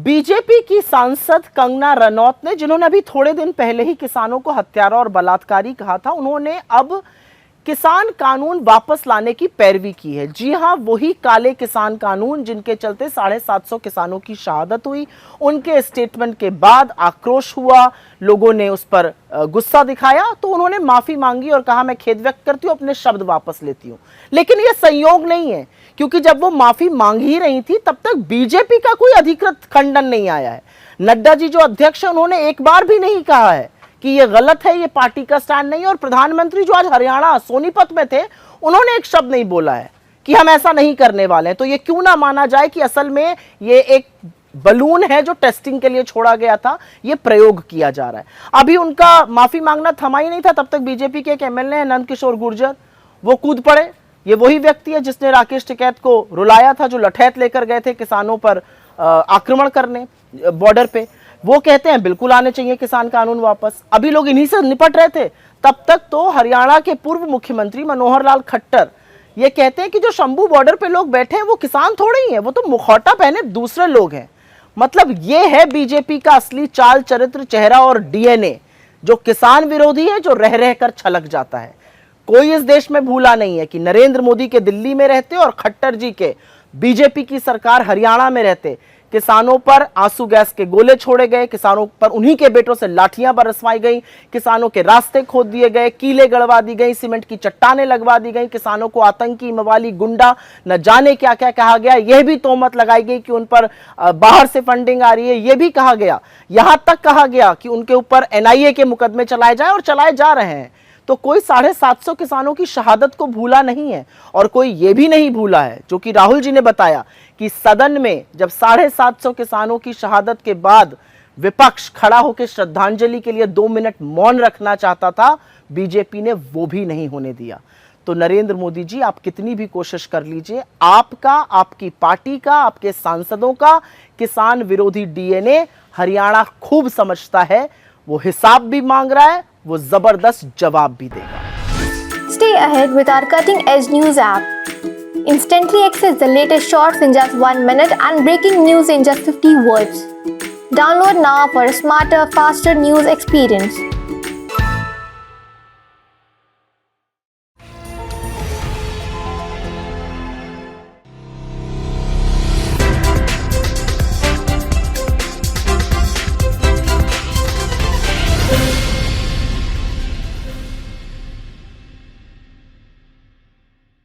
BJP की सांसद कंगना रनौत ने, जिन्होंने अभी थोड़े दिन पहले ही किसानों को हत्यारा और बलात्कारी कहा था, उन्होंने अब किसान कानून वापस लाने की पैरवी की है। जी हां, वही काले किसान कानून जिनके चलते 750 किसानों की शहादत हुई। उनके स्टेटमेंट के बाद आक्रोश हुआ, लोगों ने उस पर गुस्सा दिखाया, तो उन्होंने माफी मांगी और कहा मैं खेद व्यक्त करती हूं, अपने शब्द वापस लेती हूं। लेकिन यह संयोग नहीं है, क्योंकि जब वो माफी मांग ही रही थी तब तक बीजेपी का कोई अधिकृत खंडन नहीं आया है। नड्डा जी जो अध्यक्ष है, उन्होंने एक बार भी नहीं कहा है कि ये गलत है, ये पार्टी का स्टैंड नहीं है। और प्रधानमंत्री जो आज हरियाणा सोनीपत में थे, उन्होंने एक शब्द नहीं बोला है कि हम ऐसा नहीं करने वाले हैं। तो ये क्यों ना माना जाए कि असल में ये एक बलून है जो टेस्टिंग के लिए छोड़ा गया था, ये प्रयोग किया जा रहा है। अभी उनका माफी मांगना थमा ही नहीं था, तब तक बीजेपी के एक एमएलए हैं नंद किशोर गुर्जर, वो कूद पड़े। ये वही व्यक्ति है जिसने राकेश टिकैत को रुलाया था, जो लठैत लेकर गए थे किसानों पर आक्रमण करने बॉर्डर पे। वो कहते हैं बिल्कुल आने चाहिए किसान कानून वापस। अभी लोग इन्हीं से निपट रहे थे, तब तक तो हरियाणा के पूर्व मुख्यमंत्री मनोहर लाल खट्टर ये कहते हैं कि जो शंभू बॉर्डर पे लोग बैठे हैं वो किसान थोड़े ही हैं, वो तो मुखौटा पहने दूसरे लोग हैं। मतलब ये है बीजेपी का असली चाल चरित्र, चेहरा और डीएनए, जो किसान विरोधी है, जो रह रह कर छलक जाता है। कोई इस देश में भूला नहीं है कि नरेंद्र मोदी के दिल्ली में रहते और खट्टर जी के बीजेपी की सरकार हरियाणा में रहते किसानों पर आंसू गैस के गोले छोड़े गए, किसानों पर उन्हीं के बेटों से लाठियां बरसवाई गई, किसानों के रास्ते खोद दिए गए, कीले गड़वा दी गई, सीमेंट की चट्टानें लगवा दी गई, किसानों को आतंकी, मवाली, गुंडा, न जाने क्या क्या कहा गया। यह भी तोहमत लगाई गई कि उन पर बाहर से फंडिंग आ रही है। यह भी कहा गया, यहां तक कहा गया कि उनके ऊपर एनआईए के मुकदमे चलाए जाए और चलाए जा रहे हैं। तो कोई 750 किसानों की शहादत को भूला नहीं है, और कोई ये भी नहीं भूला है जो कि राहुल जी ने बताया कि सदन में जब 750 किसानों की शहादत के बाद विपक्ष खड़ा होकर श्रद्धांजलि के लिए 2 मिनट मौन रखना चाहता था, बीजेपी ने वो भी नहीं होने दिया। तो नरेंद्र मोदी जी, आप कितनी भी कोशिश कर लीजिए, आपका, आपकी पार्टी का, आपके सांसदों का किसान विरोधी डीएनए हरियाणा खूब समझता है। वो हिसाब भी मांग रहा है, वो जबरदस्त जवाब भी देगा। Stay ahead with our cutting-edge news app. Instantly access the latest shorts in just 1 minute and breaking news in just 50 words. Download now for a smarter, faster news experience.